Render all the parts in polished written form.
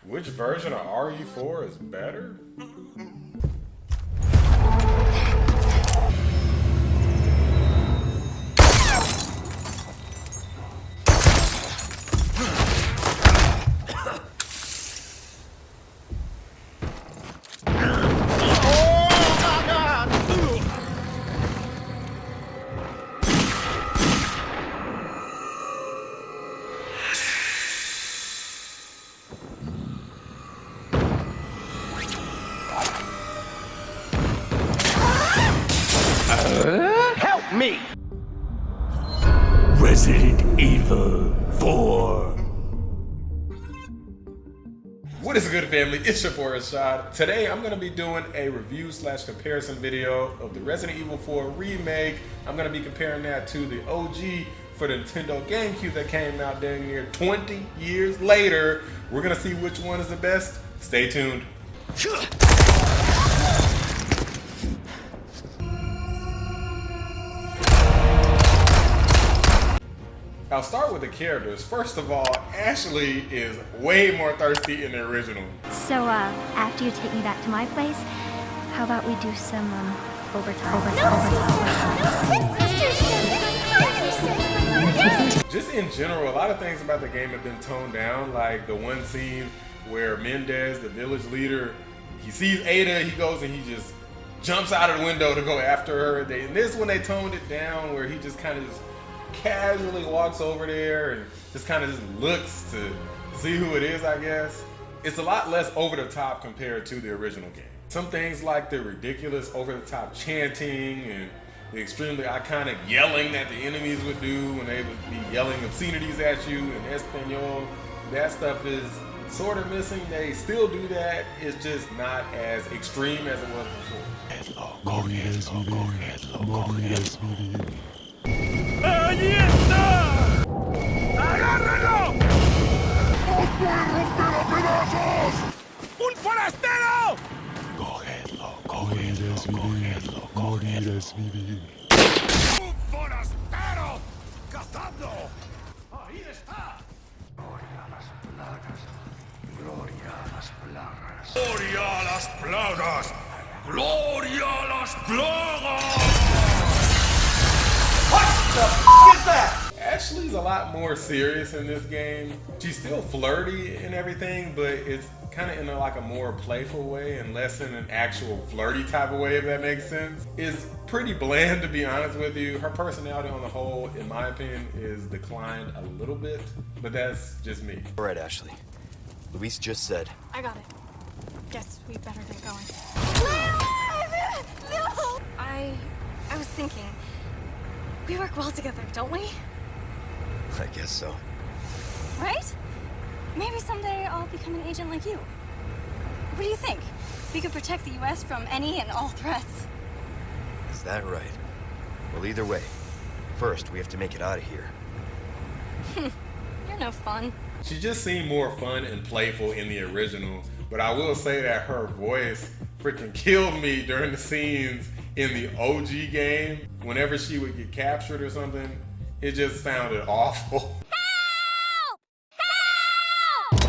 Which version of RE4 is better? Help me! Resident Evil 4. What is good, family? It's your boy Rashad. Today I'm going to be doing a review / comparison video of the Resident Evil 4 remake. I'm going to be comparing that to the OG for the Nintendo Gamecube that came out dang near 20 years later. We're going to see which one is the best. Stay tuned. I'll start with the characters. First of all, Ashley is way more thirsty in the original. So, after you take me back to my place, how about we do some, overtime? Just in general, a lot of things about the game have been toned down, like the one scene where Mendez, the village leader, he sees Ada, he goes and he just jumps out of the window to go after her. In this one, they toned it down where he just kind of just casually walks over there and just kind of just looks to see who it is, I guess. It's a lot less over the top compared to the original game. Some things like the ridiculous over the top chanting and the extremely iconic yelling that the enemies would do when they would be yelling obscenities at you in Espanol, that stuff is sort of missing. They still do that, it's just not as extreme as it was before. ¡Allí está! ¡Agárralo! ¡Os voy a romper a pedazos! ¡Un forastero! Morir es vivir. ¡Un forastero! ¡Cazadlo! ¡Ahí está! Gloria a las plagas. Gloria a las plagas. Gloria a las plagas. Gloria a las plagas. What the f is that? Ashley's a lot more serious in this game. She's still flirty and everything, but it's kind of in like a more playful way and less in an actual flirty type of way, if that makes sense. It's pretty bland, to be honest with you. Her personality on the whole, in my opinion, is declined a little bit, but that's just me. All right, Ashley. Luis just said. I got it. Guess we better get going. No! I was thinking, we work well together, don't we? I guess so. Right? Maybe someday I'll become an agent like you. What do you think? We could protect the US from any and all threats. Is that right? Well, either way, first we have to make it out of here. You're no fun. She just seemed more fun and playful in the original, but I will say that her voice freaking killed me during the scenes in the OG game. Whenever she would get captured or something, it just sounded awful. Help! Help!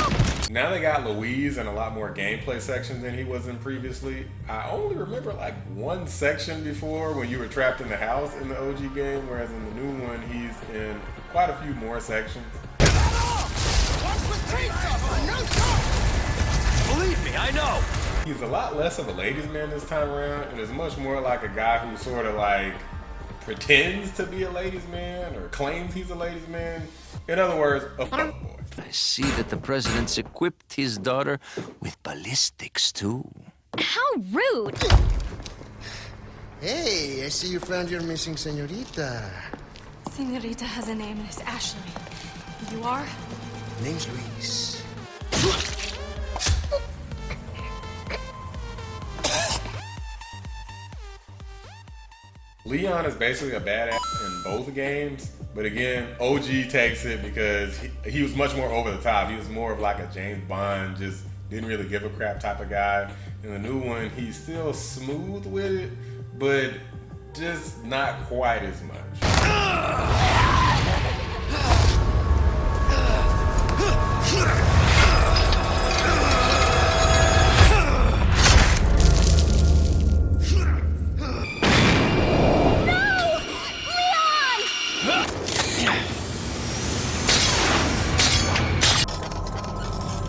Help! Now they got Luis in a lot more gameplay sections than he was in previously. I only remember like one section before when you were trapped in the house in the OG game, whereas in the new one, he's in quite a few more sections. Believe me, I know! He's a lot less of a ladies' man this time around, and is much more like a guy who sort of like pretends to be a ladies' man or claims he's a ladies' man. In other words, a fuckboy. I see that the president's equipped his daughter with ballistics, too. How rude! Hey, I see you found your missing señorita. Senorita has a name and it's Ashley. You are? Name's Luis. Leon is basically a badass in both games, but again, OG takes it because he was much more over the top. He was more of like a James Bond, just didn't really give a crap type of guy. In the new one, he's still smooth with it, but just not quite as much.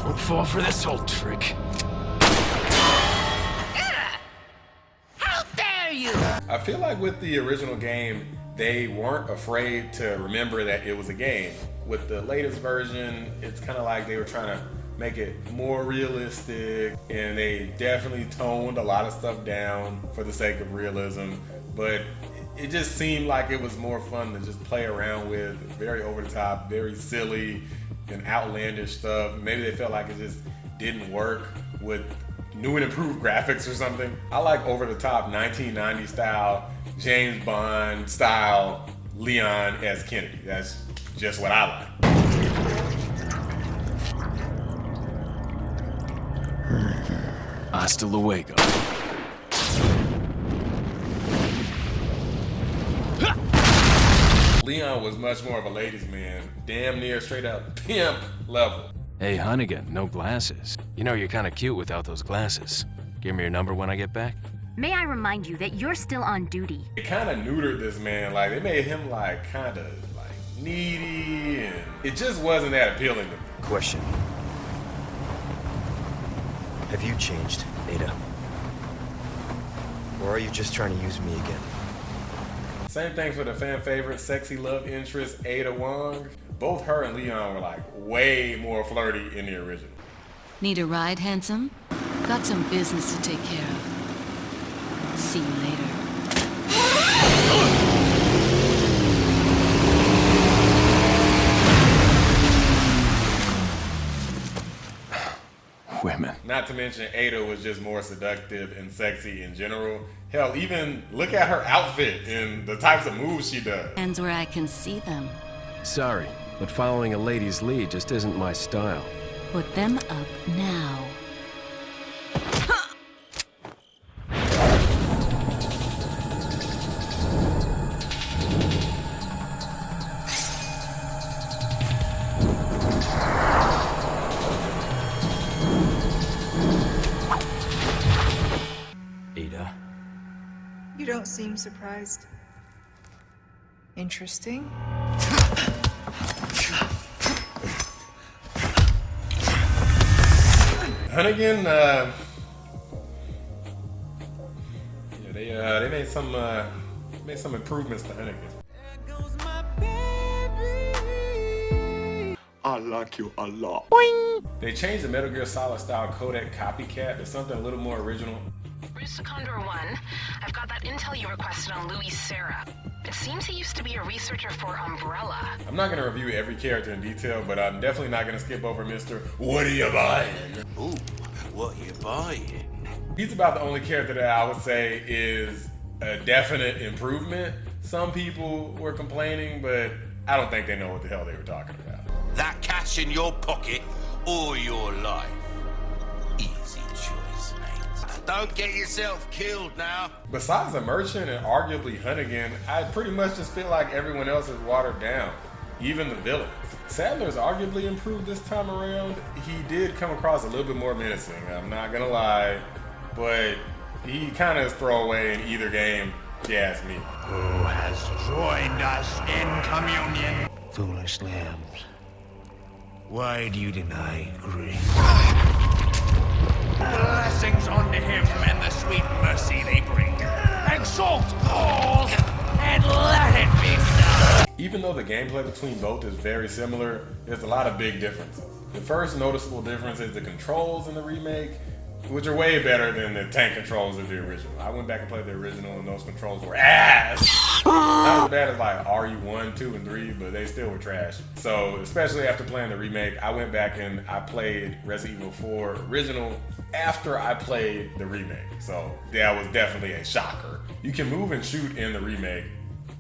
Won't fall for this old trick. How dare you! I feel like with the original game, they weren't afraid to remember that it was a game. With the latest version, it's kind of like they were trying to make it more realistic, and they definitely toned a lot of stuff down for the sake of realism, but it just seemed like it was more fun to just play around with. Very over the top, very silly and outlandish stuff. Maybe they felt like it just didn't work with new and improved graphics or something. I like over the top 1990 style, James Bond style Leon as Kennedy. That's just what I like. Hasta luego. Leon was much more of a ladies' man, damn near straight up pimp level. Hey, Hunnigan, no glasses. You know you're kind of cute without those glasses. Give me your number when I get back. May I remind you that you're still on duty? They kind of neutered this man, like they made him like kind of like needy, and it just wasn't that appealing to me. Question. Have you changed, Ada? Or are you just trying to use me again? Same thing for the fan favorite, sexy love interest, Ada Wong. Both her and Leon were like way more flirty in the original. Need a ride, handsome? Got some business to take care of. See you later. Women. Not to mention Ada was just more seductive and sexy in general. Hell, even look at her outfit and the types of moves she does. Hands where I can see them. Sorry, but following a lady's lead just isn't my style. Put them up now. Ada? You don't seem surprised. Interesting. Hunnigan, yeah, they made some improvements to Hunnigan. I like you a lot. They changed the Metal Gear Solid style codec copycat to something a little more original. Bruce Condor 1, I've got that intel you requested on Louis Serra. It seems he used to be a researcher for Umbrella. I'm not gonna review every character in detail, but I'm definitely not gonna skip over Mr. What are you buying? Ooh, what you buying? He's about the only character that I would say is a definite improvement. Some people were complaining, but I don't think they know what the hell they were talking about. That cash in your pocket or your life? Easy choice, mate. Don't get yourself killed now. Besides the merchant and arguably Hunnigan, I pretty much just feel like everyone else is watered down, even the villains. Sadler's arguably improved this time around. He did come across a little bit more menacing, I'm not gonna lie, but he kind of is throwaway in either game, if you ask me. Who has joined us in communion? Foolish lambs. Why do you deny grace? Blessings unto him and the sweet mercy they bring. Exalt all and let it be done. Even though the gameplay between both is very similar, there's a lot of big differences. The first noticeable difference is the controls in the remake, which are way better than the tank controls of the original. I went back and played the original and those controls were ass. Not as bad as like RE1, 2, and 3, but they still were trash. So especially after playing the remake, I went back and I played Resident Evil 4 original after I played the remake. So that was definitely a shocker. You can move and shoot in the remake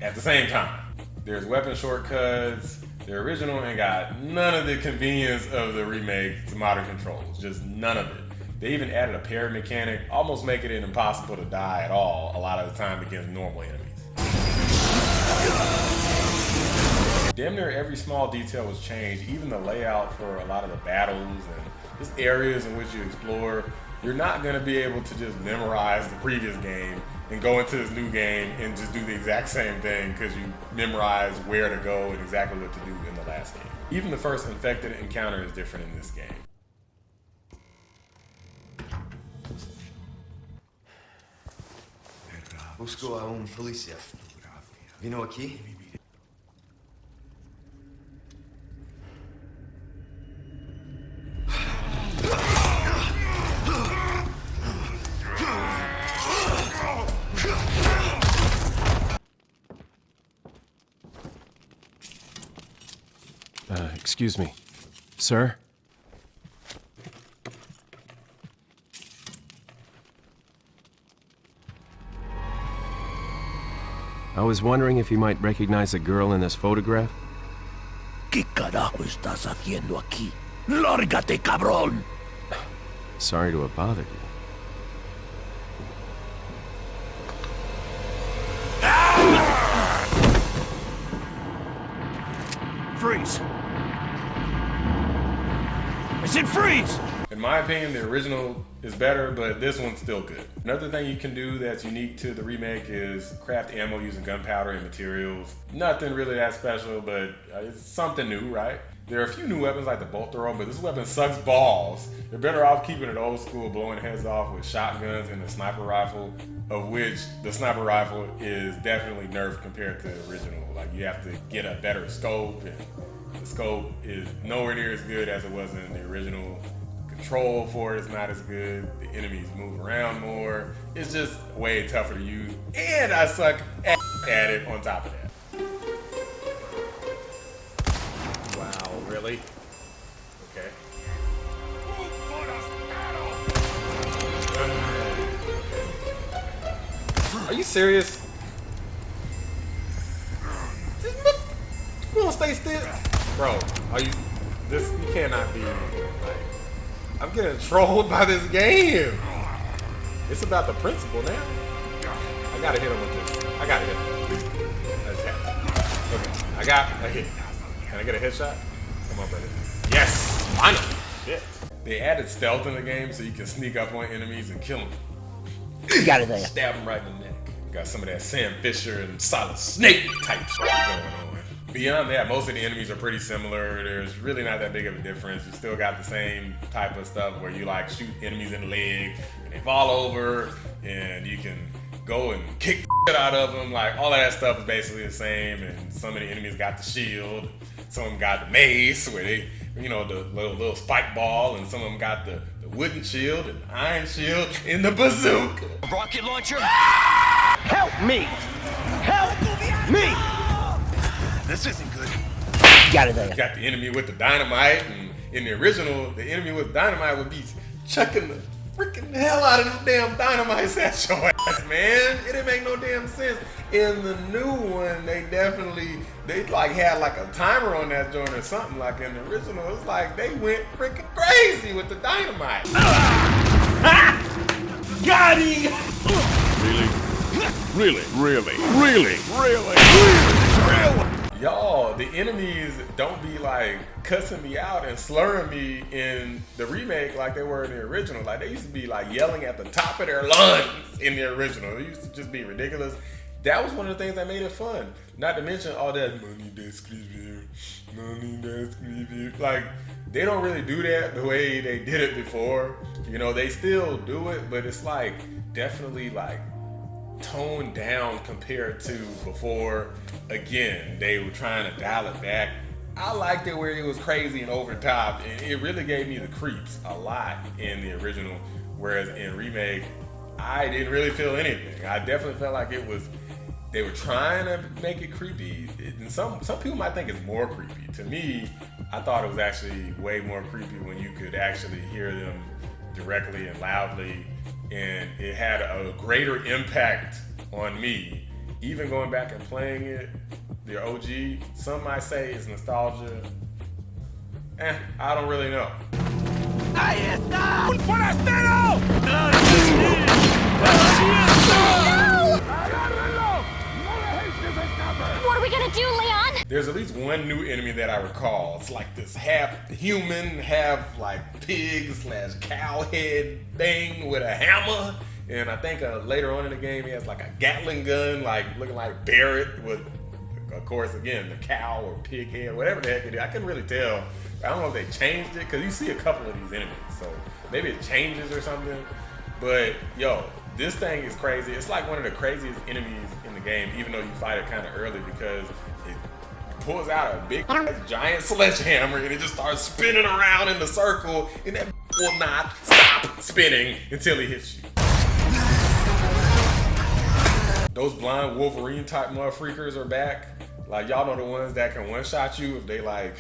at the same time. There's weapon shortcuts. The original ain't got none of the convenience of the remake to modern controls, just none of it. They even added a parry mechanic, almost making it impossible to die at all a lot of the time against normal enemies. Damn near every small detail was changed, even the layout for a lot of the battles and just areas in which you explore. You're not gonna be able to just memorize the previous game and go into this new game and just do the exact same thing because you memorize where to go and exactly what to do in the last game. Even the first infected encounter is different in this game. Busco a un policía. Vino aquí? Excuse me. Sir? I was wondering if you might recognize a girl in this photograph? ¿Qué carajo estás haciendo aquí? ¡Lárgate, cabrón! Sorry to have bothered you. Freeze! I said freeze! In my opinion, the original is better, but this one's still good. Another thing you can do that's unique to the remake is craft ammo using gunpowder and materials. Nothing really that special, but it's something new, right? There are a few new weapons like the bolt thrower, but this weapon sucks balls. You're better off keeping it old school, blowing heads off with shotguns and the sniper rifle, of which the sniper rifle is definitely nerfed compared to the original. Like, you have to get a better scope, and the scope is nowhere near as good as it was in the original. Control for it is not as good. The enemies move around more. It's just way tougher to use. And I suck at it on top of that. Wow, really? Okay. Are you serious? You wanna stay still? Bro, are you you cannot be like, I'm getting trolled by this game. It's about the principle now. I gotta hit him with this. I gotta hit him. I just have to. Okay, I got a hit. Can I get a headshot? Come on, brother. Yes! Finally! Shit. They added stealth in the game so you can sneak up on enemies and kill them. You got it there. Stab them right in the neck. Got some of that Sam Fisher and Solid Snake type shit going on. Beyond that, most of the enemies are pretty similar. There's really not that big of a difference. You still got the same type of stuff where you like shoot enemies in the leg and they fall over, and you can go and kick the shit out of them. Like, all of that stuff is basically the same, and some of the enemies got the shield, some of them got the mace where they, you know, the little spike ball, and some of them got the wooden shield and iron shield and the bazooka. Rocket launcher? Help me! Help me! This isn't good. Got it there. You got the enemy with the dynamite, and in the original, the enemy with dynamite would be chucking the freaking hell out of them damn dynamites at your ass, man. It didn't make no damn sense. In the new one, they like had like a timer on that joint or something. Like in the original, it's like they went freaking crazy with the dynamite. Got him! Really? Y'all, the enemies don't be like cussing me out and slurring me in the remake like they were in the original. Like, they used to be like yelling at the top of their lungs in the original. It used to just be ridiculous. That was one of the things that made it fun. Not to mention all that money that's like, they don't really do that the way they did it before. You know, they still do it, but it's like definitely like toned down compared to before. Again, they were trying to dial it back. I liked it where it was crazy and over the top, and it really gave me the creeps a lot in the original, whereas in remake, I didn't really feel anything. I definitely felt like they were trying to make it creepy, and some people might think it's more creepy. To me, I thought it was actually way more creepy when you could actually hear them directly and loudly, and it had a greater impact on me. Even going back and playing it, the OG, some might say it's nostalgia. I don't really know. ¡Ahí está! ¡Un forastero! What are we gonna do, Leon? There's at least one new enemy that I recall. It's like this half human, half like pig / cow head thing with a hammer. And I think later on in the game, he has like a Gatling gun, like looking like Barrett with, of course, again, the cow or pig head, whatever the heck it is. I couldn't really tell. I don't know if they changed it, because you see a couple of these enemies. So maybe it changes or something. But yo, This thing is crazy. It's like one of the craziest enemies in the game, even though you fight it kind of early because it pulls out a big giant sledgehammer and it just starts spinning around in the circle, and that will not stop spinning until he hits you. Those blind Wolverine type motherfreakers are back. Like, y'all know the ones that can one-shot you if they like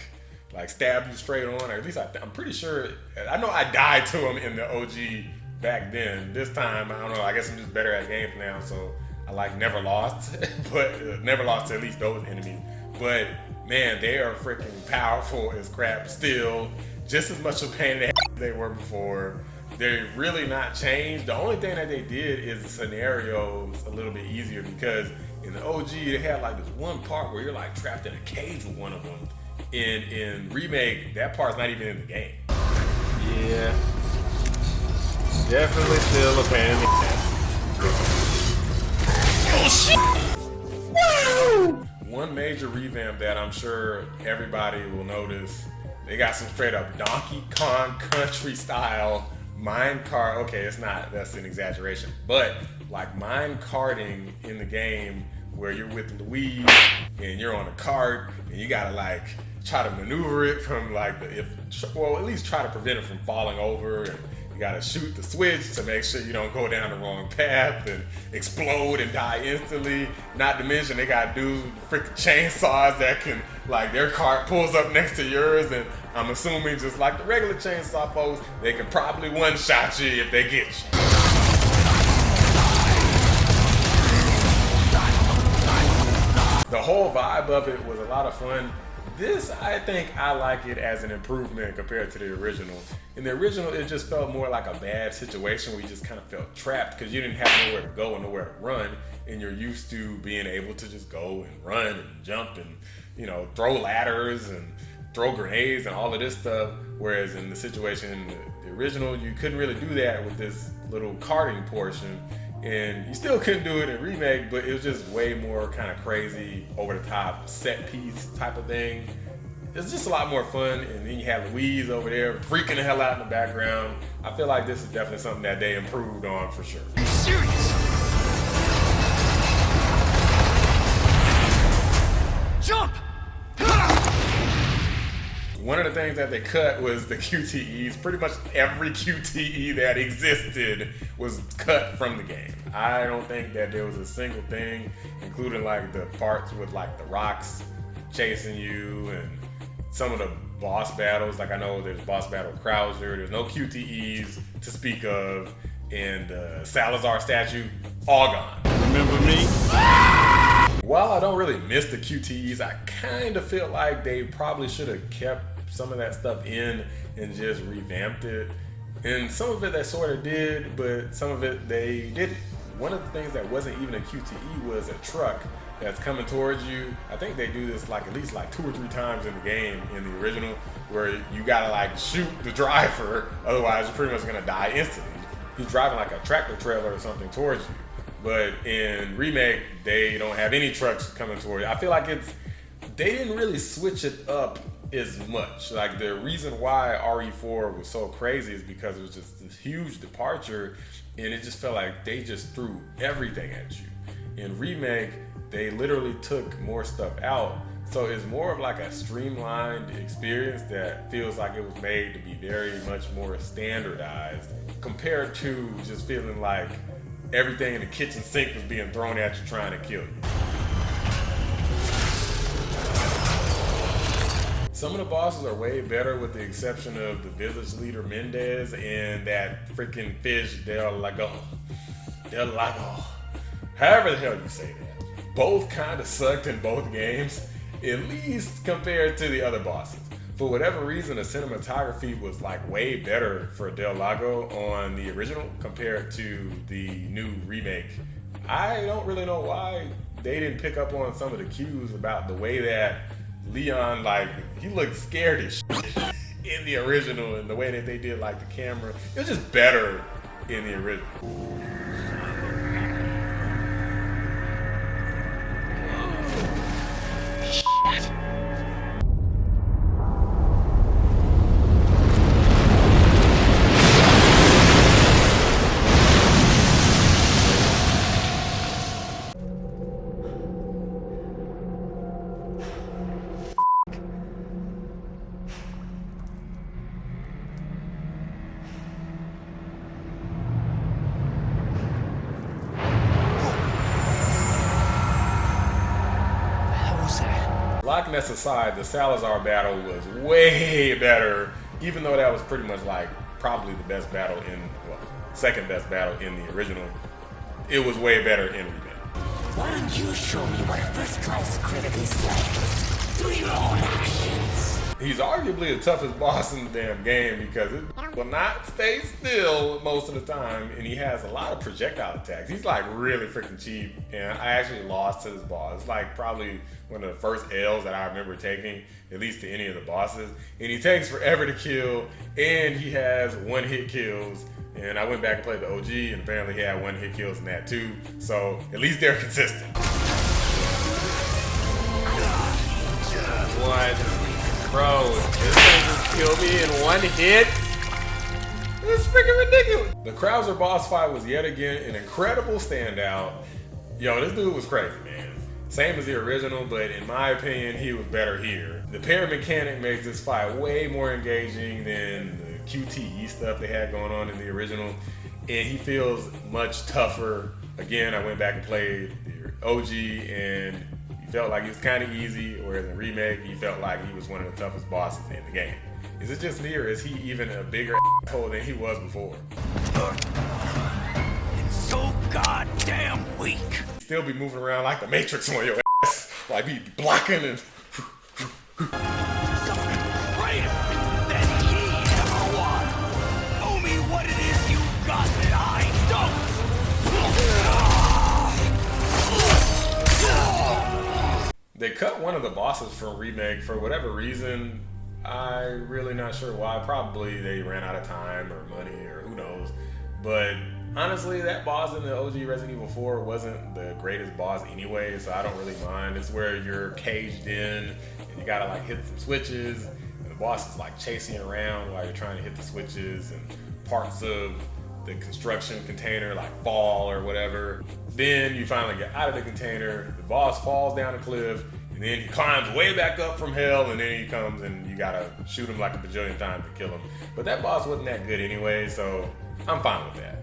stab you straight on, or at least I'm pretty sure. I know I died to them in the OG back then. This time, I don't know, I guess I'm just better at games now, so I like never lost, but never lost to at least those enemies. But man, they are freaking powerful as crap still, just as much a pain in the ass as they were before. They're really not changed. The only thing that they did is the scenarios a little bit easier, because in the OG they had like this one part where you're like trapped in a cage with one of them. In Remake, that part's not even in the game. Yeah. Definitely still a pain in the ass. Oh shit! One major revamp that I'm sure everybody will notice, they got some straight up Donkey Kong Country style mine cart. Okay, it's not, that's an exaggeration, but like mine carting in the game where you're with Louise and you're on a cart and you gotta like try to maneuver it from like well, at least try to prevent it from falling over, and you gotta shoot the switch to make sure you don't go down the wrong path and explode and die instantly. Not to mention they got dudes freaking chainsaws that can, like, their cart pulls up next to yours, and I'm assuming just like the regular chainsaw folks, they can probably one-shot you if they get you. The whole vibe of it was a lot of fun. This, I think I like it as an improvement compared to the original. In the original, it just felt more like a bad situation where you just kind of felt trapped because you didn't have nowhere to go and nowhere to run, and you're used to being able to just go and run and jump and, you know, throw ladders and throw grenades and all of this stuff. Whereas in the situation in the original, you couldn't really do that with this little carting portion. And you still couldn't do it in Remake, but it was just way more kind of crazy, over the top, set piece type of thing. It's just a lot more fun. And then you have Louise over there freaking the hell out in the background. I feel like this is definitely something that they improved on for sure. Are you serious? Jump! One of the things that they cut was the QTEs. Pretty much every QTE that existed was cut from the game. I don't think that there was a single thing, including like the parts with like the rocks chasing you and some of the boss battles. Like I know there's boss battle Krauser. There's no QTEs to speak of. And Salazar statue, all gone. Remember me? While I don't really miss the QTEs, I kind of feel like they probably should have kept some of that stuff in and just revamped it. And some of it they sort of did, but some of it they didn't. One of the things that wasn't even a QTE was a truck that's coming towards you. I think they do this like at least like 2 or 3 times in the game in the original, where you gotta like shoot the driver, otherwise you're pretty much gonna die instantly. He's driving like a tractor trailer or something towards you. But in Remake, they don't have any trucks coming towards you. I feel like they didn't really switch it up as much. Like the reason why RE4 was so crazy is because it was just this huge departure, and it just felt like they just threw everything at you. In Remake, they literally took more stuff out, so it's more of like a streamlined experience that feels like it was made to be very much more standardized compared to just feeling like everything in the kitchen sink was being thrown at you trying to kill you. Some of the bosses are way better, with the exception of the village leader Mendez and that freaking fish Del Lago. However the hell you say that. Both kind of sucked in both games, at least compared to the other bosses. For whatever reason, the cinematography was like way better for Del Lago on the original compared to the new remake. I don't really know why they didn't pick up on some of the cues about the way that Leon, like, he looked scared as shit in the original, and the way that they did like the camera, it was just better in the original. Loch Ness aside, the Salazar battle was way better, even though that was pretty much like probably the best battle in, well, second best battle in the original. It was way better in Remake. Why don't you show me what a first-class critic is like through your own actions? He's arguably the toughest boss in the damn game because it will not stay still most of the time, and he has a lot of projectile attacks. He's like really freaking cheap, and I actually lost to this boss. It's like probably one of the first L's that I remember taking, at least to any of the bosses. And he takes forever to kill, and he has one-hit kills. And I went back and played the OG, and apparently he had one-hit kills in that too. So at least they're consistent. What? Bro, this thing just killed me in one hit? It's freaking ridiculous. The Krauser boss fight was yet again an incredible standout. Yo, this dude was crazy, man. Same as the original, but in my opinion, he was better here. The parry mechanic makes this fight way more engaging than the QTE stuff they had going on in the original, and he feels much tougher. Again, I went back and played the OG, and he felt like he was kind of easy, whereas in Remake, he felt like he was one of the toughest bosses in the game. Is it just me, or is he even a bigger asshole than he was before? It's so goddamn weak. Still be moving around like the Matrix on your ass, like be blocking and. Something greater than he ever was. Show me what it is you got that I don't. They cut one of the bosses from Remake for whatever reason. I'm really not sure why. Probably they ran out of time or money or who knows. But honestly, that boss in the OG Resident Evil 4 wasn't the greatest boss anyway, so I don't really mind. It's where you're caged in and you gotta like hit some switches, and the boss is like chasing you around while you're trying to hit the switches, and parts of the construction container like fall or whatever. Then you finally get out of the container, the boss falls down a cliff, and then he climbs way back up from hell, and then he comes and you gotta shoot him like a bajillion times to kill him. But that boss wasn't that good anyway, so I'm fine with that.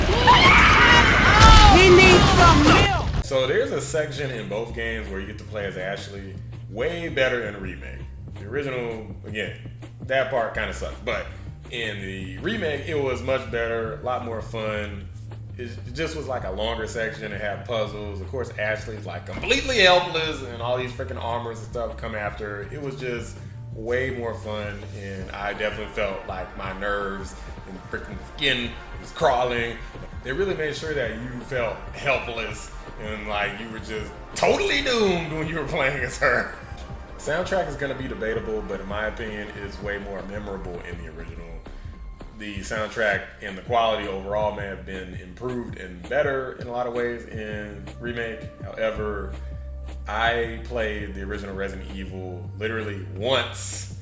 He needs some milk. So there's a section in both games where you get to play as Ashley, way better in the Remake. The original, again, that part kind of sucked, but in the Remake, it was much better, a lot more fun. It just was like a longer section. It had puzzles. Of course, Ashley's like completely helpless, and all these freaking armors and stuff come after her. It was just way more fun, and I definitely felt like my nerves and freaking skin was crawling. They really made sure that you felt helpless and like you were just totally doomed when you were playing as her. Soundtrack is going to be debatable, but in my opinion, is way more memorable in the original. The soundtrack and the quality overall may have been improved and better in a lot of ways in Remake. However, I played the original Resident Evil literally once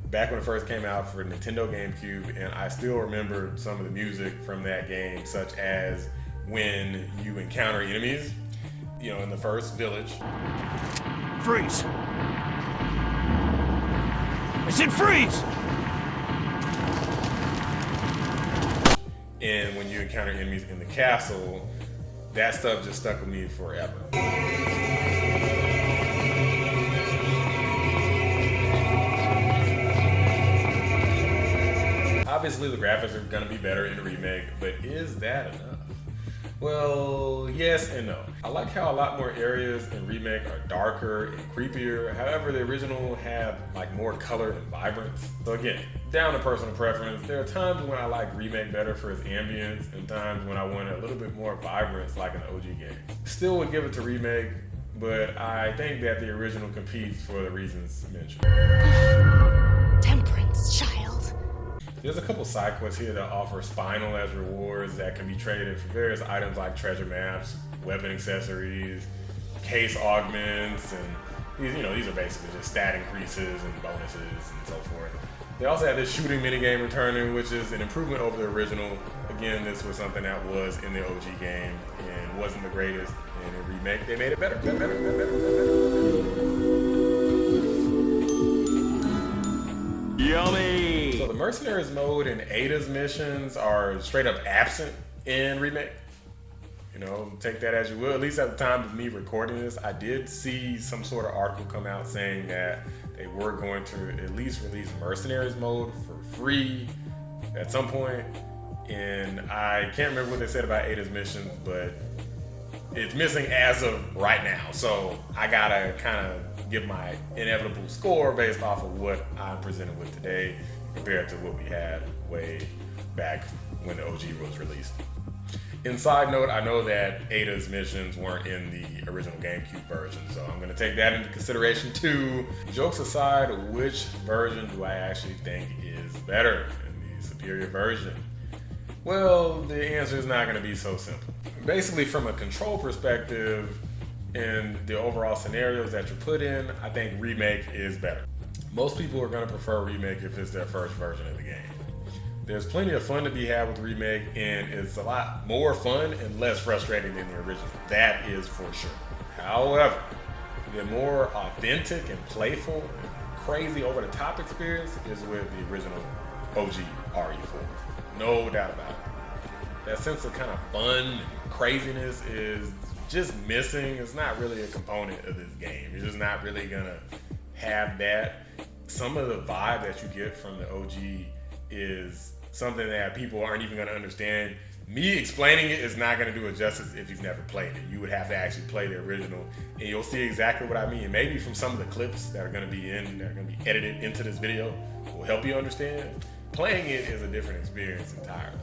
back when it first came out for Nintendo Gamecube, and I still remember some of the music from that game, such as when you encounter enemies, you know, in the first village. Freeze. I said freeze. And when you encounter enemies in the castle, that stuff just stuck with me forever. Obviously, the graphics are going to be better in the Remake, but is that enough? Well, yes and no. I like how a lot more areas in Remake are darker and creepier. However, the original had like more color and vibrance. So again, down to personal preference. There are times when I like Remake better for its ambience, and times when I want a little bit more vibrance like an OG game. Still would give it to Remake, but I think that the original competes for the reasons mentioned. Temperance, child. There's a couple side quests here that offer Spinal as rewards that can be traded for various items like treasure maps, weapon accessories, case augments, and these are basically just stat increases and bonuses and so forth. They also have this shooting minigame returning, which is an improvement over the original. Again, this was something that was in the OG game and wasn't the greatest. In the Remake, they made it better. Yummy! So the Mercenaries mode and Ada's missions are straight up absent in Remake. You know, take that as you will. At least at the time of me recording this, I did see some sort of article come out saying that they were going to at least release Mercenaries mode for free at some point. And I can't remember what they said about Ada's missions, but it's missing as of right now. So I gotta kind of give my inevitable score based off of what I'm presented with today compared to what we had way back when the OG was released. In side note, I know that Ada's missions weren't in the original GameCube version, so I'm gonna take that into consideration too. Jokes aside, which version do I actually think is better in the superior version? Well, the answer is not gonna be so simple. Basically, from a control perspective and the overall scenarios that you're put in, I think Remake is better. Most people are gonna prefer Remake if it's their first version of the game. There's plenty of fun to be had with Remake, and it's a lot more fun and less frustrating than the original. That is for sure. However, the more authentic and playful and crazy over-the-top experience is with the original OG RE4. No doubt about it. That sense of kind of fun and craziness is just missing. It's not really a component of this game. You're just not really gonna have that. Some of the vibe that you get from the OG is something that people aren't even gonna understand. Me explaining it is not gonna do it justice if you've never played it. You would have to actually play the original and you'll see exactly what I mean. Maybe from some of the clips that are gonna be edited into this video will help you understand. Playing it is a different experience entirely.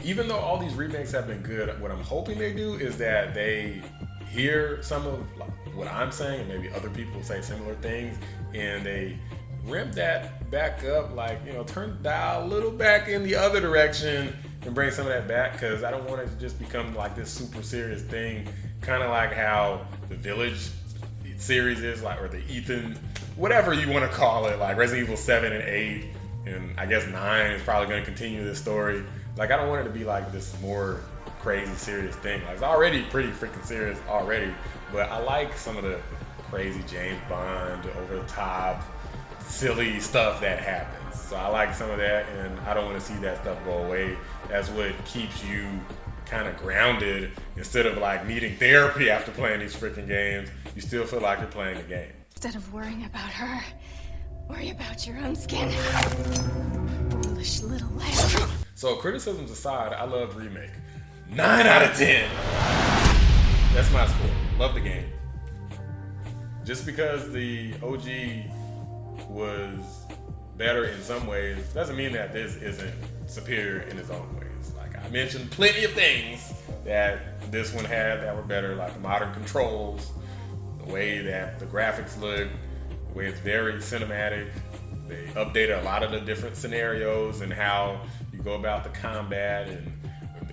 Even though all these remakes have been good, what I'm hoping they do is that they hear some of what I'm saying, and maybe other people say similar things, and they ramp that back up, like, you know, turn the dial a little back in the other direction and bring some of that back, because I don't want it to just become like this super serious thing, kind of like how the Village series is, like, or the Ethan, whatever you want to call it, like Resident Evil 7 and 8, and I guess 9 is probably going to continue this story. Like, I don't want it to be like this more crazy serious thing. Like, it's already pretty freaking serious already, but I like some of the crazy James Bond, over the top, silly stuff that happens. So I like some of that, and I don't want to see that stuff go away. That's what keeps you kind of grounded instead of like needing therapy after playing these freaking games. You still feel like you're playing a game. Instead of worrying about her, worry about your own skin. Foolish little lamb. So criticisms aside, I loved Remake. 9 out of 10. That's my score. Love the game. Just because the OG was better in some ways doesn't mean that this isn't superior in its own ways. Like, I mentioned plenty of things that this one had that were better, like the modern controls, the way that the graphics look, the way it's very cinematic. They updated a lot of the different scenarios and how you go about the combat and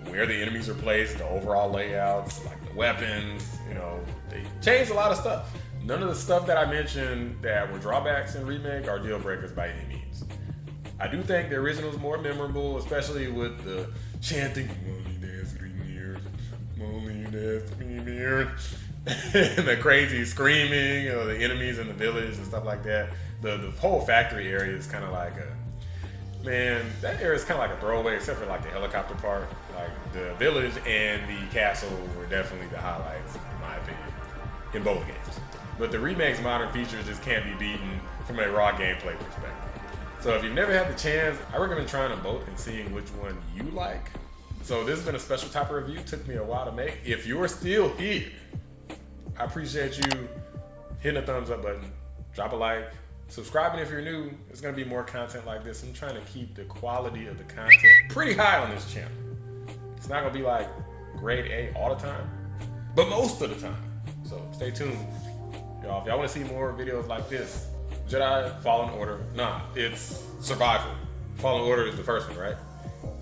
where the enemies are placed, the overall layouts, like the weapons, you know, they changed a lot of stuff. None of the stuff that I mentioned that were drawbacks in Remake are deal breakers by any means. I do think the original is more memorable, especially with the chanting, and the crazy screaming of the enemies in the village and stuff like that. The whole factory area is kind of like a, man, that area is kind of like a throwaway, except for like the helicopter part. Like, the village and the castle were definitely the highlights, in my opinion, in both games. But the Remake's modern features just can't be beaten from a raw gameplay perspective. So if you've never had the chance, I recommend trying to vote and seeing which one you like. So this has been a special type of review. Took me a while to make. If you're still here, I appreciate you hitting the thumbs up button, drop a like, subscribing if you're new. There's gonna be more content like this. I'm trying to keep the quality of the content pretty high on this channel. It's not gonna be like grade A all the time, but most of the time. So stay tuned. Y'all, if y'all want to see more videos like this, Jedi Fallen Order, nah, it's Survivor. Fallen Order is the first one, right?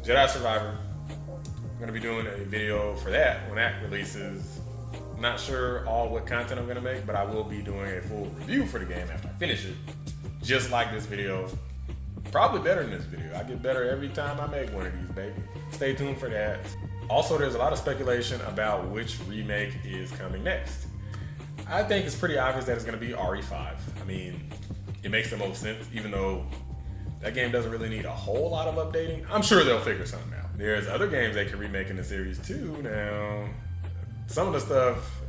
Jedi Survivor. I'm gonna be doing a video for that when that releases. Not sure all what content I'm gonna make, but I will be doing a full review for the game after I finish it. Just like this video. Probably better than this video. I get better every time I make one of these, baby. Stay tuned for that. Also, there's a lot of speculation about which remake is coming next. I think it's pretty obvious that it's going to be RE5. I mean, it makes the most sense, even though that game doesn't really need a whole lot of updating. I'm sure they'll figure something out. There's other games they can remake in the series too. Now, some of the stuff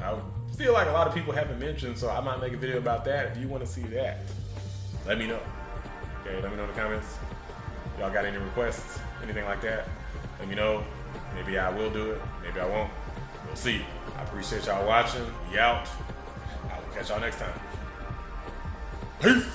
I feel like a lot of people haven't mentioned, so I might make a video about that. If you want to see that, let me know. Okay, let me know in the comments. Y'all got any requests, anything like that? Let me know. Maybe I will do it, maybe I won't. We'll see. I appreciate y'all watching. We out. I will catch y'all next time. Peace.